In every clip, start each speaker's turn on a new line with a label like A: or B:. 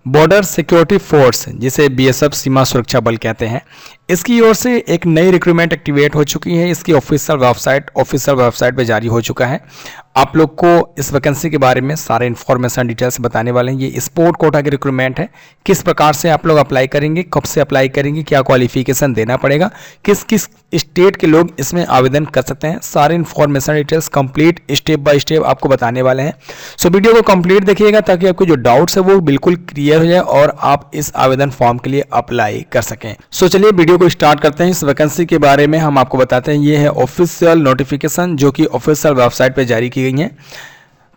A: Border security force, जिसे BSF सीमा सुरक्षा बल कहते हैं, इसकी ओर से एक नई रिक्रूटमेंट एक्टिवेट हो चुकी है। इसकी ऑफिशियल वेबसाइट पे जारी हो चुका है। आप लोग को इस वैकेंसी के बारे में सारे इन्फॉर्मेशन डिटेल्स बताने वाले हैं। ये स्पोर्ट कोटा की रिक्रूटमेंट है। किस प्रकार से आप लोग अप्लाई करेंगे, कब से अप्लाई करेंगे, क्या क्वालिफिकेशन देना पड़ेगा, किस किस स्टेट के लोग इसमें आवेदन कर सकते हैं, सारे information details complete step by step आपको बताने वाले हैं। सो वीडियो को कंप्लीट देखिएगा ताकि आपको जो डाउट्स है वो बिल्कुल क्लियर हो जाए और आप इस आवेदन फॉर्म के लिए अप्लाई कर सकें। सो चलिए वीडियो को स्टार्ट करते हैं। इस वैकेंसी के बारे में हम आपको बताते हैं। ये है ऑफिशियल नोटिफिकेशन जो कि ऑफिशियल वेबसाइट पे जारी की गई है।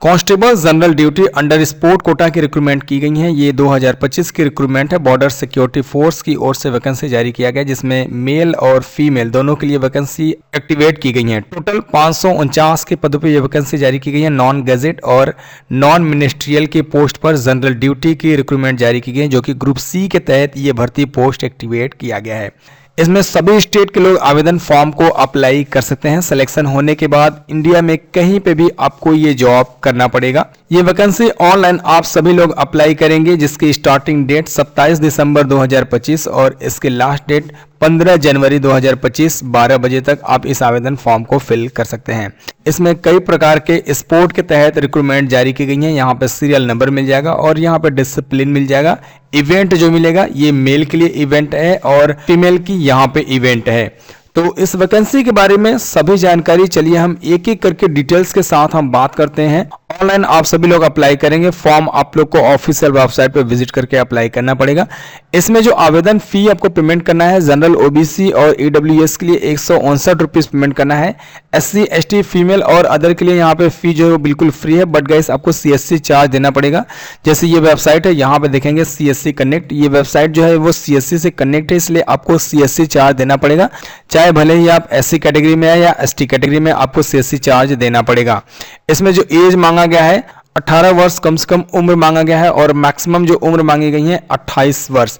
A: Constable general duty under sport Kota की रिक्रूटमेंट की गई है। ये 2025 की रिक्रूटमेंट है। बॉर्डर सिक्योरिटी फोर्स की ओर से वैकेंसी जारी किया गया, जिसमें मेल और फीमेल दोनों के लिए वैकेंसी एक्टिवेट की गई है। टोटल 549 के पदों पर यह वैकेंसी जारी की गई है। नॉन गैजेट और नॉन मिनिस्ट्रियल की पोस्ट पर जनरल ड्यूटी की रिक्रूटमेंट जारी की गई है, जो कि ग्रुप सी के तहत ये भर्ती पोस्ट एक्टिवेट किया गया है। इसमें सभी स्टेट के लोग आवेदन फॉर्म को अप्लाई कर सकते हैं। सिलेक्शन होने के बाद इंडिया में कहीं पे भी आपको ये जॉब करना पड़ेगा। ये वैकेंसी ऑनलाइन आप सभी लोग अप्लाई करेंगे, जिसकी स्टार्टिंग डेट 27 दिसंबर 2025 और इसके लास्ट डेट 15 जनवरी 2025 12 बजे तक आप इस आवेदन फॉर्म को फिल कर सकते हैं। इसमें कई प्रकार के स्पोर्ट के तहत रिक्रूटमेंट जारी की गई है। यहाँ पे सीरियल नंबर मिल जाएगा और यहाँ पे डिसिप्लिन मिल जाएगा। इवेंट जो मिलेगा ये मेल के लिए इवेंट है और फीमेल की यहाँ पे इवेंट है। तो इस वैकेंसी के बारे में सभी जानकारी चलिए हम एक एक करके डिटेल्स के साथ हम बात करते हैं। ऑनलाइन आप सभी लोग अप्लाई करेंगे। फॉर्म आप लोग को ऑफिशियल वेबसाइट पे विजिट करके अप्लाई करना पड़ेगा। इसमें जो आवेदन फी आपको पेमेंट करना है, जनरल ओबीसी और ईडब्ल्यूएस के लिए 159 रुपीज पेमेंट करना है। एससी एसटी फीमेल और अदर के लिए यहाँ पे फी जो है बिल्कुल फ्री है, बट गाइस आपको सीएससी चार्ज देना पड़ेगा। जैसे ये वेबसाइट है, यहाँ पे देखेंगे सीएससी कनेक्ट, ये वेबसाइट जो है वो सीएससी से कनेक्ट है, इसलिए आपको सीएससी चार्ज देना पड़ेगा। चाहे भले ही आप एससी कैटेगरी में है या एसटी कैटेगरी में, आपको सीएससी चार्ज देना पड़ेगा। इसमें जो एज मांगा गया है 18 वर्ष कम से कम उम्र मांगा गया है और मैक्सिमम जो उम्र मांगी गई है 28 वर्ष।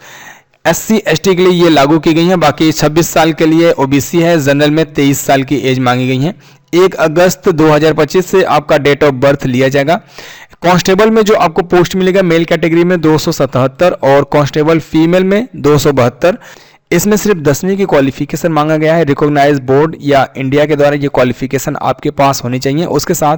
A: एससी एसटी के लिए ये लागू की गई है। बाकी 26 साल के लिए ओबीसी है। जनरल में 23 साल की एज मांगी गई है। 1 अगस्त 2025 से आपका डेट ऑफ बर्थ लिया जाएगा। कांस्टेबल में जो आपको पोस्ट मिलेगा मेल कैटेगरी में 277 और कांस्टेबल फीमेल में 272। इसमें सिर्फ 10वीं की क्वालिफिकेशन मांगा गया है। रिकॉग्नाइज बोर्ड या इंडिया के द्वारा ये क्वालिफिकेशन आपके पास होनी चाहिए। उसके साथ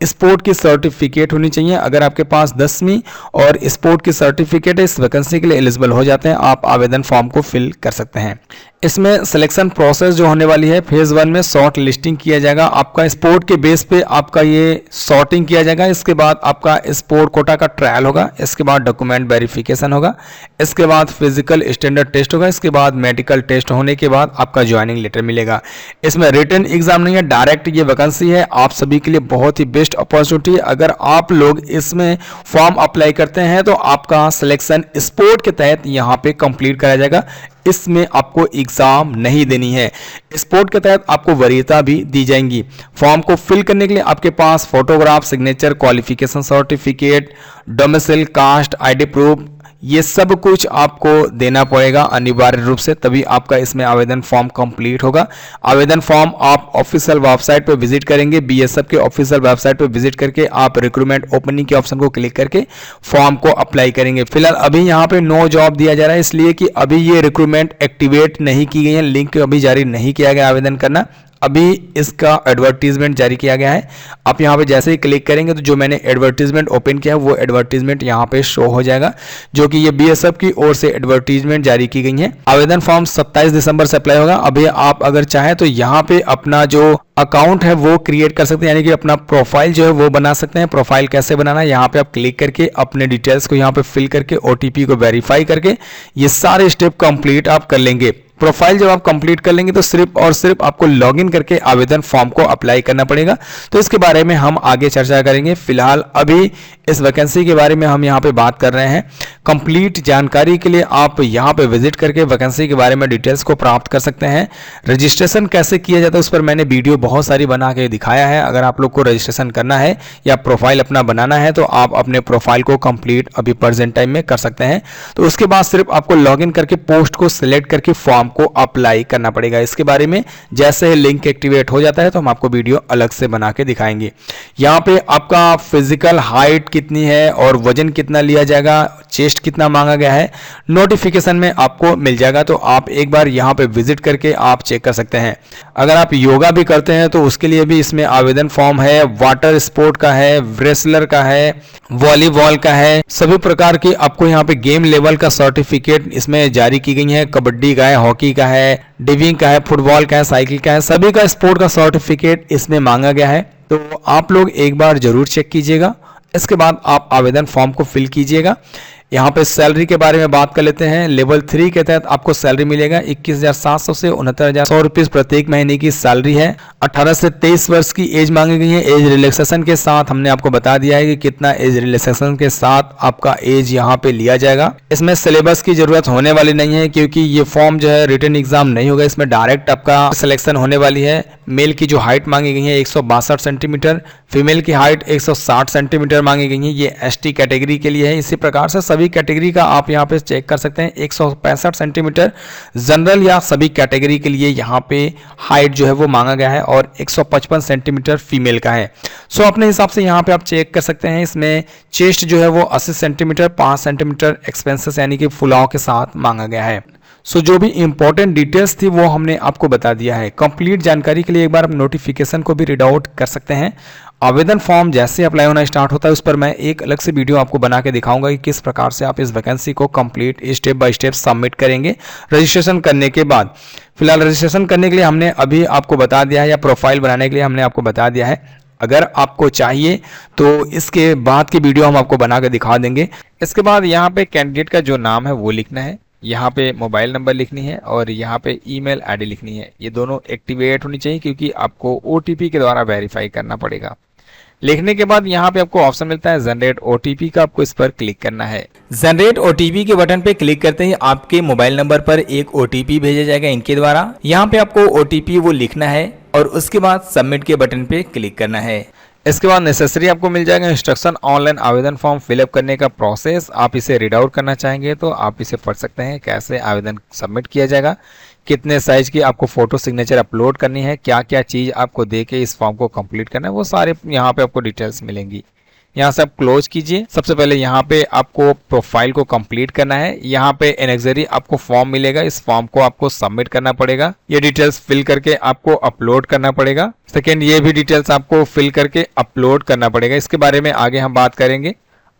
A: स्पोर्ट की सर्टिफिकेट होनी चाहिए। अगर आपके पास 10वीं और स्पोर्ट की सर्टिफिकेट है, इस वैकेंसी के लिए एलिजिबल हो जाते हैं। आप आवेदन फॉर्म को फिल कर सकते हैं। इसमें सिलेक्शन प्रोसेस जो होने वाली है, फेज 1 में शॉर्ट लिस्टिंग किया जाएगा। आपका स्पोर्ट के बेस पे आपका ये शॉर्टिंग किया जाएगा। इसके बाद आपका स्पोर्ट कोटा का ट्रायल होगा। इसके बाद डॉक्यूमेंट वेरिफिकेशन होगा। इसके बाद फिजिकल स्टैंडर्ड टेस्ट होगा। इसके बाद मेडिकल टेस्ट होने के बाद आपका ज्वाइनिंग लेटर मिलेगा। इसमें रिटन एग्जाम नहीं है, डायरेक्ट ये वैकेंसी है। आप सभी के लिए बहुत ही बेस्ट अपॉर्चुनिटी। अगर आप लोग इसमें फॉर्म अप्लाई करते हैं तो आपका सिलेक्शन स्पोर्ट के तहत यहाँ पे कंप्लीट कराया जाएगा। इसमें आपको एग्जाम नहीं देनी है। स्पोर्ट के तहत आपको वरीयता भी दी जाएंगी। फॉर्म को फिल करने के लिए आपके पास photograph, signature, qualification certificate, domicile, caste, ID proof, ये सब कुछ आपको देना पड़ेगा अनिवार्य रूप से, तभी आपका इसमें आवेदन फॉर्म कंप्लीट होगा। आवेदन फॉर्म आप ऑफिशियल वेबसाइट पर विजिट करेंगे। बीएसएफ के ऑफिशियल वेबसाइट पर विजिट करके आप रिक्रूटमेंट ओपनिंग के ऑप्शन को क्लिक करके फॉर्म को अप्लाई करेंगे। फिलहाल अभी यहाँ पे नो जॉब दिया जा रहा है, इसलिए कि अभी ये रिक्रूटमेंट एक्टिवेट नहीं की गई है। लिंक अभी जारी नहीं किया गया आवेदन करना। अभी इसका एडवर्टीजमेंट जारी किया गया है। आप यहाँ पे जैसे ही क्लिक करेंगे तो जो मैंने एडवर्टीजमेंट ओपन किया है वो एडवर्टीजमेंट यहाँ पे शो हो जाएगा, जो कि ये बीएसएफ की ओर से एडवर्टीजमेंट जारी की गई है। आवेदन फॉर्म 27 दिसंबर से अप्लाई होगा। अभी आप अगर चाहें तो यहाँ पे अपना जो अकाउंट है वो क्रिएट कर सकते हैं, यानी कि अपना प्रोफाइल जो है वो बना सकते हैं। प्रोफाइल कैसे बनाना है, यहाँ पे आप क्लिक करके अपने डिटेल्स को यहाँ पे फिल करके ओटीपी को वेरीफाई करके ये सारे स्टेप कंप्लीट आप कर लेंगे। प्रोफाइल जब आप कंप्लीट कर लेंगे तो सिर्फ और सिर्फ आपको लॉगिन करके आवेदन फॉर्म को अप्लाई करना पड़ेगा। तो इसके बारे में हम आगे चर्चा करेंगे। फिलहाल अभी इस वैकेंसी के बारे में हम यहाँ पे बात कर रहे हैं। कंप्लीट जानकारी के लिए आप यहाँ पे विजिट करके वैकेंसी के बारे में डिटेल्स को प्राप्त कर सकते हैं। रजिस्ट्रेशन कैसे किया जाता है उस पर मैंने वीडियो बहुत सारी बना के दिखाया है। अगर आप लोग को रजिस्ट्रेशन करना है या प्रोफाइल अपना बनाना है तो आप अपने प्रोफाइल को कंप्लीट अभी प्रेजेंट टाइम में कर सकते हैं। तो उसके बाद सिर्फ आपको लॉगिन करके पोस्ट को सिलेक्ट करके फॉर्म फॉर्म को अप्लाई करना पड़ेगा। इसके बारे में जैसे लिंक एक्टिवेट हो जाता है तो हम आपको वीडियो अलग से बना के दिखाएंगे। यहाँ पे आपका फिजिकल हाइट कितनी है और वजन कितना लिया जाएगा, चेस्ट कितना मांगा गया है, नोटिफिकेशन में आपको मिल जाएगा। तो आप एक बार यहाँ पे विजिट करके आप चेक कर सकते हैं। अगर आप योगा भी करते हैं तो उसके लिए भी इसमें आवेदन फॉर्म है, वाटर स्पोर्ट का है, रेसलर का है, वॉलीबॉल का है, सभी प्रकार की आपको यहाँ पे गेम लेवल का सर्टिफिकेट इसमें जारी की गई है। कबड्डी का है, हॉकी का है, डिविंग का है, फुटबॉल का है, साइकिल का है, सभी का स्पोर्ट का सर्टिफिकेट इसमें मांगा गया है। तो आप लोग एक बार जरूर चेक कीजिएगा। इसके बाद आप आवेदन फॉर्म को फिल कीजिएगा। यहाँ पे सैलरी के बारे में बात कर लेते हैं। लेवल 3 के तहत आपको सैलरी मिलेगा 21,700 से 69,100 रुपीज प्रत्येक महीने की सैलरी है। 18 से 23 वर्ष की एज मांगी गई है। एज रिलैक्सेशन के साथ हमने आपको बता दिया है कि कितना एज रिलैक्सेशन के साथ आपका एज यहाँ पे लिया जाएगा। इसमें सिलेबस की जरूरत होने वाली नहीं है क्योंकि ये फॉर्म जो है रिटन एग्जाम नहीं होगा, इसमें डायरेक्ट आपका सिलेक्शन होने वाली है। मेल की जो हाइट मांगी गई है 162 सेंटीमीटर, फीमेल की हाइट 160 सेंटीमीटर मांगी गई है। ये ST कैटेगरी के लिए है। इसी प्रकार से सभी कैटेगरी का आप यहाँ पे चेक कर सकते हैं। 165 सेंटीमीटर जनरल या सभी कैटेगरी के लिए यहाँ पे हाइट जो है वो मांगा गया है और 155 सेंटीमीटर फीमेल का है। सो अपने हिसाब से यहाँ पे आप चेक कर सकते हैं। इसमें चेस्ट जो है वो 80 सेंटीमीटर 5 सेंटीमीटर एक्सपेंसेस यानी कि फुलाव के साथ मांगा गया है। सो जो भी इंपॉर्टेंट डिटेल्स थी वो हमने आपको बता दिया है। कंप्लीट जानकारी के लिए एक बार आप नोटिफिकेशन को भी रीड आउट कर सकते हैं। आवेदन फॉर्म जैसे अप्लाई होना स्टार्ट होता है उस पर मैं एक अलग से वीडियो आपको बना के दिखाऊंगा कि किस प्रकार से आप इस वैकेंसी को complete step by step submit करेंगे रजिस्ट्रेशन करने के बाद। फिलहाल रजिस्ट्रेशन करने के लिए हमने अभी आपको बता दिया है, या प्रोफाइल बनाने के लिए हमने आपको बता दिया है। अगर आपको चाहिए तो इसके बाद की वीडियो हम आपको बना के दिखा देंगे। इसके बाद यहाँ पे कैंडिडेट का जो नाम है वो लिखना है, यहाँ पे मोबाइल नंबर लिखनी है और यहाँ पे ईमेल आईडी लिखनी है। ये दोनों एक्टिवेट होनी चाहिए क्योंकि आपको OTP के द्वारा वेरीफाई करना पड़ेगा। लिखने के बाद यहाँ पे आपको ऑप्शन मिलता है जनरेट OTP का, आपको इस पर क्लिक करना है। जनरेट OTP के बटन पे क्लिक करते ही आपके मोबाइल नंबर पर एक OTP भेजा जाएगा इनके द्वारा। यहाँ पे आपको OTP वो लिखना है और उसके बाद सबमिट के बटन पे क्लिक करना है। इसके बाद नेसेसरी आपको मिल जाएगा इंस्ट्रक्शन ऑनलाइन आवेदन फॉर्म फिलअप करने का प्रोसेस। आप इसे रीड आउट करना चाहेंगे तो आप इसे पढ़ सकते हैं, कैसे आवेदन सबमिट किया जाएगा, कितने साइज की आपको फोटो सिग्नेचर अपलोड करनी है, क्या क्या चीज़ आपको दे के इस फॉर्म को कंप्लीट करना है, वो सारे यहाँ पे आपको डिटेल्स मिलेंगी। यहाँ से आप क्लोज कीजिए। सबसे पहले यहाँ पे आपको प्रोफाइल को कंप्लीट करना है। यहाँ पे एनेक्सरी आपको फॉर्म मिलेगा, इस फॉर्म को आपको सबमिट करना पड़ेगा। ये डिटेल्स फिल करके आपको अपलोड करना पड़ेगा। सेकेंड, ये भी डिटेल्स आपको फिल करके अपलोड करना पड़ेगा। इसके बारे में आगे हम बात करेंगे।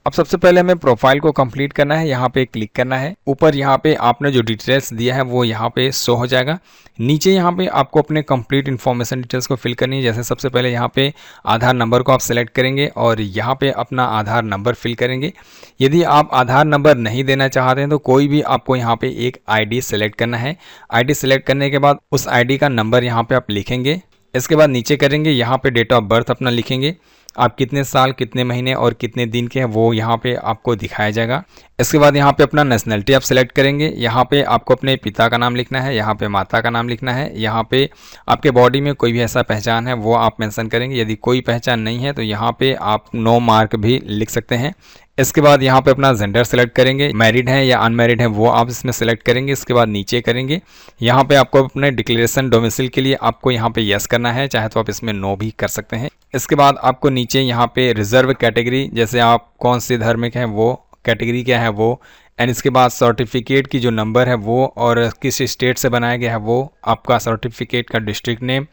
A: अब सबसे पहले हमें प्रोफाइल को कंप्लीट करना है, यहाँ पे क्लिक करना है। ऊपर यहाँ पे आपने जो डिटेल्स दिया है वो यहाँ पे शो हो जाएगा। नीचे यहाँ पे आपको अपने कंप्लीट इन्फॉर्मेशन डिटेल्स को फिल करनी है। जैसे सबसे पहले यहाँ पे आधार नंबर को आप सेलेक्ट करेंगे और यहाँ पे अपना आधार नंबर फिल करेंगे। यदि आप आधार नंबर नहीं देना चाहते हैं तो कोई भी आपको यहाँ पे एक ID सेलेक्ट करना है। ID सेलेक्ट करने के बाद उस ID का नंबर यहाँ पे आप लिखेंगे। इसके बाद नीचे करेंगे, यहाँ पे डेट ऑफ बर्थ अपना लिखेंगे। आप कितने साल, कितने महीने और कितने दिन के हैं वो यहाँ पे आपको दिखाया जाएगा। इसके बाद यहाँ पे अपना नेशनलिटी आप सेलेक्ट करेंगे। यहाँ पे आपको अपने पिता का नाम लिखना है, यहाँ पे माता का नाम लिखना है। यहाँ पे आपके बॉडी में कोई भी ऐसा पहचान है वो आप मेंशन करेंगे। यदि कोई पहचान नहीं है तो यहाँ पे आप नो मार्क भी लिख सकते हैं। इसके बाद यहाँ पे अपना जेंडर सेलेक्ट करेंगे, मैरिड है या अनमैरिड है वो आप इसमें सेलेक्ट करेंगे। इसके बाद नीचे करेंगे, यहाँ पे आपको अपने डिक्लेरेशन डोमिसाइल के लिए आपको यहाँ पे यस करना है, चाहे तो आप इसमें नो भी कर सकते हैं। इसके बाद आपको नीचे यहाँ पे रिजर्व कैटेगरी, जैसे आप कौन से धर्म के हैं वो कैटेगरी क्या है वो, एंड इसके बाद सर्टिफिकेट की जो नंबर है वो और किस स्टेट से बनाया गया है वो, आपका सर्टिफिकेट का डिस्ट्रिक्ट नेम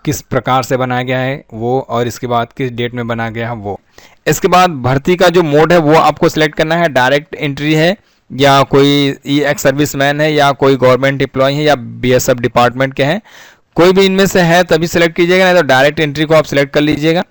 A: किस प्रकार से बनाया गया है वो, और इसके बाद किस डेट में बनाया गया है वो। इसके बाद भर्ती का जो मोड है वो आपको सिलेक्ट करना है, डायरेक्ट एंट्री है या कोई एक्स सर्विसमैन है या कोई गवर्नमेंट एम्प्लॉय है या BSF डिपार्टमेंट के हैं, कोई भी इनमें से है तभी सिलेक्ट कीजिएगा, नहीं तो डायरेक्ट एंट्री को आप सिलेक्ट कर लीजिएगा।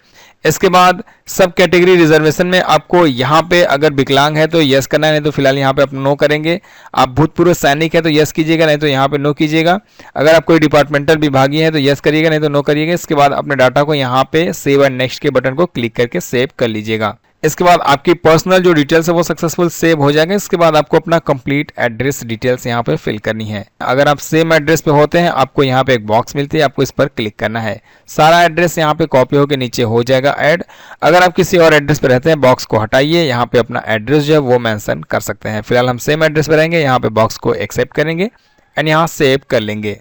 A: इसके बाद सब कैटेगरी रिजर्वेशन में आपको यहाँ पे अगर विकलांग है तो यस करना है, नहीं तो फिलहाल यहाँ पे आप नो करेंगे। आप भूतपूर्व सैनिक है तो यस कीजिएगा, नहीं तो यहाँ पे नो कीजिएगा। अगर आप कोई डिपार्टमेंटल विभागीय है तो यस करिएगा, नहीं तो नो करिएगा। इसके बाद अपने डाटा को यहाँ पे सेव एंड नेक्स्ट के बटन को क्लिक करके सेव कर लीजिएगा। इसके बाद आपकी पर्सनल जो डिटेल्स है वो सक्सेसफुल सेव हो जाएगा। इसके बाद आपको अपना कंप्लीट एड्रेस डिटेल्स यहाँ पे फिल करनी है। अगर आप सेम एड्रेस पे होते हैं आपको यहाँ पे एक बॉक्स मिलती है, आपको इस पर क्लिक करना है। सारा एड्रेस यहाँ पे कॉपी होकर नीचे हो जाएगा ऐड। अगर आप किसी और एड्रेस पे रहते हैं बॉक्स को हटाइए, यहाँ पे अपना एड्रेस जो है वो मेंशन कर सकते हैं। फिलहाल हम सेम एड्रेस पे रहेंगे, यहाँ पे बॉक्स को एक्सेप्ट करेंगे। एंड यहाँ सेव कर लेंगे।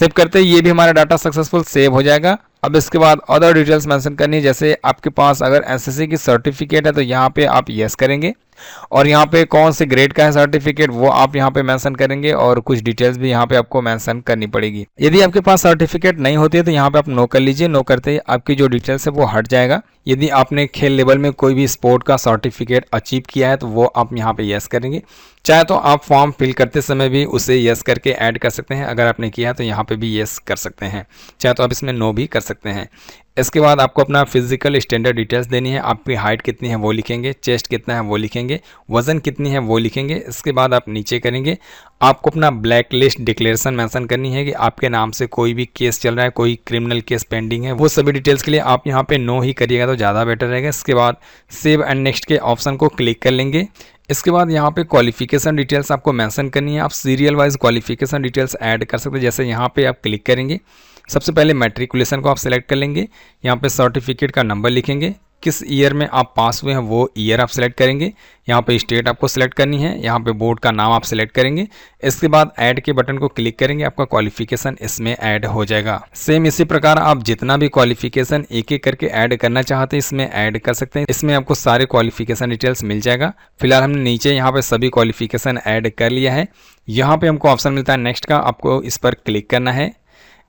A: सेव करते ही ये भी हमारा डाटा सक्सेसफुल सेव हो जाएगा। अब इसके बाद अदर डिटेल्स मेंशन करनी है, जैसे आपके पास अगर एसएससी की सर्टिफिकेट है तो यहाँ पे आप यस करेंगे, और यहाँ पे कौन से ग्रेड का है सर्टिफिकेट वो आप यहाँ पे मेंशन करेंगे, और कुछ डिटेल्स भी यहाँ पे आपको मेंशन करनी पड़ेगी। यदि आपके पास सर्टिफिकेट नहीं होती है तो यहाँ पे आप नो कर लीजिए। नो करते ही आपकी जो डिटेल्स है वो हट जाएगा। यदि आपने खेल लेवल में कोई भी स्पोर्ट का सर्टिफिकेट अचीव किया है तो वो आप यहाँ पे यस करेंगे। चाहे तो आप फॉर्म फिल करते समय भी उसे यस करके ऐड कर सकते हैं, अगर आपने किया है तो यहाँ पे भी यस कर सकते हैं, चाहे तो आप इसमें नो भी कर सकते हैं। इसके बाद आपको अपना फिजिकल स्टैंडर्ड डिटेल्स देनी है। आपकी हाइट कितनी है वो लिखेंगे, चेस्ट कितना है वो लिखेंगे, वजन कितनी है वो लिखेंगे। इसके बाद आप नीचे करेंगे, आपको अपना ब्लैक लिस्ट डिक्लेरेशन मेंशन करनी है कि आपके नाम से कोई भी केस चल रहा है, कोई क्रिमिनल केस पेंडिंग है, वो सभी डिटेल्स के लिए आप यहाँ पे नो ही करिएगा तो ज़्यादा बेटर रहेगा। इसके बाद सेव एंड नेक्स्ट के ऑप्शन को क्लिक कर लेंगे। इसके बाद यहाँ पे क्वालिफिकेशन डिटेल्स आपको मेंशन करनी है। आप serial wise qualification details add कर सकते हैं। जैसे यहाँ पे आप क्लिक करेंगे, सबसे पहले मैट्रिकुलेशन को आप सेलेक्ट कर लेंगे, यहाँ पे सर्टिफिकेट का नंबर लिखेंगे, किस ईयर में आप पास हुए हैं वो ईयर आप सेलेक्ट करेंगे, यहाँ पे स्टेट आपको सेलेक्ट करनी है, यहाँ पे बोर्ड का नाम आप सेलेक्ट करेंगे। इसके बाद ऐड के बटन को क्लिक करेंगे, आपका क्वालिफिकेशन इसमें ऐड हो जाएगा। सेम इसी प्रकार आप जितना भी क्वालिफिकेशन एक एक करके ऐड करना चाहते हैं इसमें ऐड कर सकते हैं। इसमें आपको सारे क्वालिफिकेशन डिटेल्स मिल जाएगा। फिलहाल हमने नीचे यहाँ पे सभी क्वालिफिकेशन ऐड कर लिया है। यहाँ पे हमको ऑप्शन मिलता है नेक्स्ट का, आपको इस पर क्लिक करना है।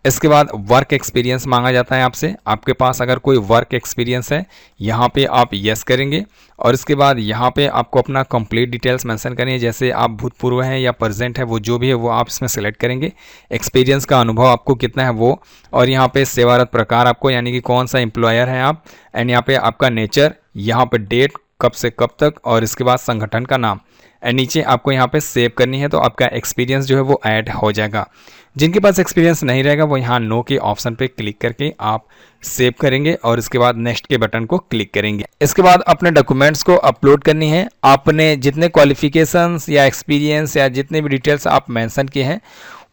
A: इसके बाद वर्क एक्सपीरियंस मांगा जाता है आपसे, आपके पास अगर कोई वर्क एक्सपीरियंस है यहाँ पे आप यस करेंगे, और इसके बाद यहाँ पे आपको अपना कंप्लीट डिटेल्स मेंशन करनी है, जैसे आप भूतपूर्व हैं या प्रेजेंट है वो जो भी है वो आप इसमें सेलेक्ट करेंगे। एक्सपीरियंस का अनुभव आपको कितना है वो, और यहाँ पे सेवारत प्रकार आपको यानी कि कौन सा एम्प्लॉयर है आप, एंड यहाँ पे आपका नेचर, यहाँ पे डेट कब से कब तक, और इसके बाद संगठन का नाम, एंड नीचे आपको यहाँ पे सेव करनी है तो आपका एक्सपीरियंस जो है वो ऐड हो जाएगा। जिनके पास एक्सपीरियंस नहीं रहेगा वो यहाँ नो के ऑप्शन पे क्लिक करके आप सेव करेंगे, और इसके बाद नेक्स्ट के बटन को क्लिक करेंगे। इसके बाद अपने डॉक्यूमेंट्स को अपलोड करनी है। आपने जितने क्वालिफिकेशंस या एक्सपीरियंस या जितने भी डिटेल्स आप मेंशन किए हैं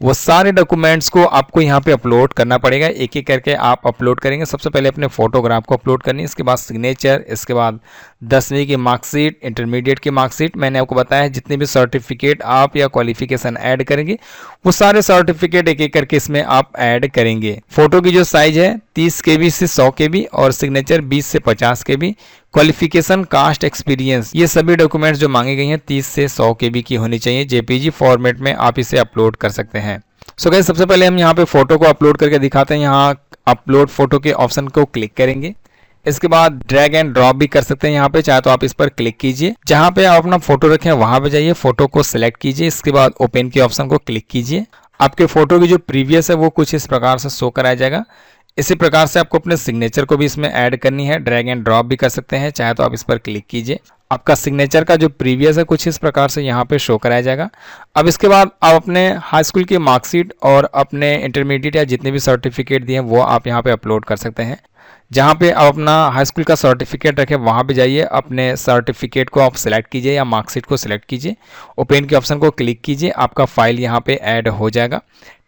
A: वो सारे डॉक्यूमेंट्स को आपको यहाँ पे अपलोड करना पड़ेगा। एक एक करके आप अपलोड करेंगे। सबसे पहले अपने फोटोग्राफ को अपलोड करनी है, इसके बाद सिग्नेचर, इसके बाद 10वीं की मार्कशीट, इंटरमीडिएट की मार्कशीट। मैंने आपको बताया है जितने भी सर्टिफिकेट आप या क्वालिफिकेशन ऐड करेंगे वो सारे सर्टिफिकेट एक एक करके इसमें आप ऐड करेंगे। फोटो की जो साइज है 30 KB से 100 KB, और सिग्नेचर 20 से 50 KB। क्वालिफिकेशन, कास्ट, एक्सपीरियंस, ये सभी डॉक्यूमेंट्स जो मांगे गए हैं 30 से 100 KB की होनी चाहिए। JPG फॉर्मेट में आप इसे अपलोड कर सकते हैं। सो गाइस, सबसे पहले हम यहाँ पे फोटो को अपलोड करके दिखाते हैं। यहाँ अपलोड फोटो के ऑप्शन को क्लिक करेंगे। इसके बाद ड्रैग एंड ड्रॉप भी कर सकते हैं यहाँ पे, चाहे तो आप इस पर क्लिक कीजिए। जहाँ पे आप अपना फोटो रखें वहां पे जाइए, फोटो को सिलेक्ट कीजिए, इसके बाद ओपन के ऑप्शन को क्लिक कीजिए। आपके फोटो की जो प्रीवियस है वो कुछ इस प्रकार से शो कराया जाएगा। इसी प्रकार से आपको अपने सिग्नेचर को भी इसमें ऐड करनी है। ड्रैग एंड ड्रॉप भी कर सकते हैं, चाहे तो आप इस पर क्लिक कीजिए। आपका सिग्नेचर का जो प्रीवियस है कुछ इस प्रकार से यहाँ पे शो कराया जाएगा। अब इसके बाद आप अपने हाई स्कूल की मार्कशीट और अपने इंटरमीडिएट या जितने भी सर्टिफिकेट दिए हैं वो आप यहाँ पे अपलोड कर सकते हैं। जहाँ पे आप अपना हाई स्कूल का सर्टिफिकेट रखें वहाँ पे जाइए, अपने सर्टिफिकेट को आप सिलेक्ट कीजिए या मार्कशीट को सिलेक्ट कीजिए, ओपन के ऑप्शन को क्लिक कीजिए, आपका फाइल यहाँ पे ऐड हो जाएगा।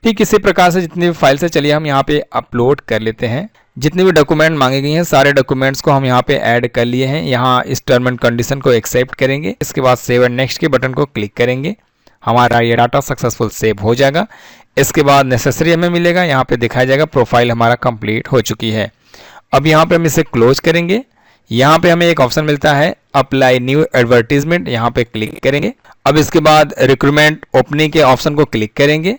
A: ठीक इसी प्रकार से जितनी भी फाइल्स है चलिए हम यहाँ पे अपलोड कर लेते हैं। जितने भी डॉक्यूमेंट मांगे गए हैं सारे डॉक्यूमेंट्स को हम यहाँ पे ऐड कर लिए हैं। यहाँ इस टर्म एंड कंडीशन को एक्सेप्ट करेंगे, इसके बाद सेव एंड नेक्स्ट के बटन को क्लिक करेंगे। हमारा ये डाटा सक्सेसफुल सेव हो जाएगा। इसके बाद नेसेसरी हमें मिलेगा, यहाँ पे दिखाया जाएगा प्रोफाइल हमारा कंप्लीट हो चुकी है। अब यहाँ पे हम इसे क्लोज करेंगे। यहाँ पे हमें एक ऑप्शन मिलता है अप्लाई न्यू एडवर्टीजमेंट, यहाँ पे क्लिक करेंगे। अब इसके बाद रिक्रूटमेंट ओपनिंग के ऑप्शन को क्लिक करेंगे।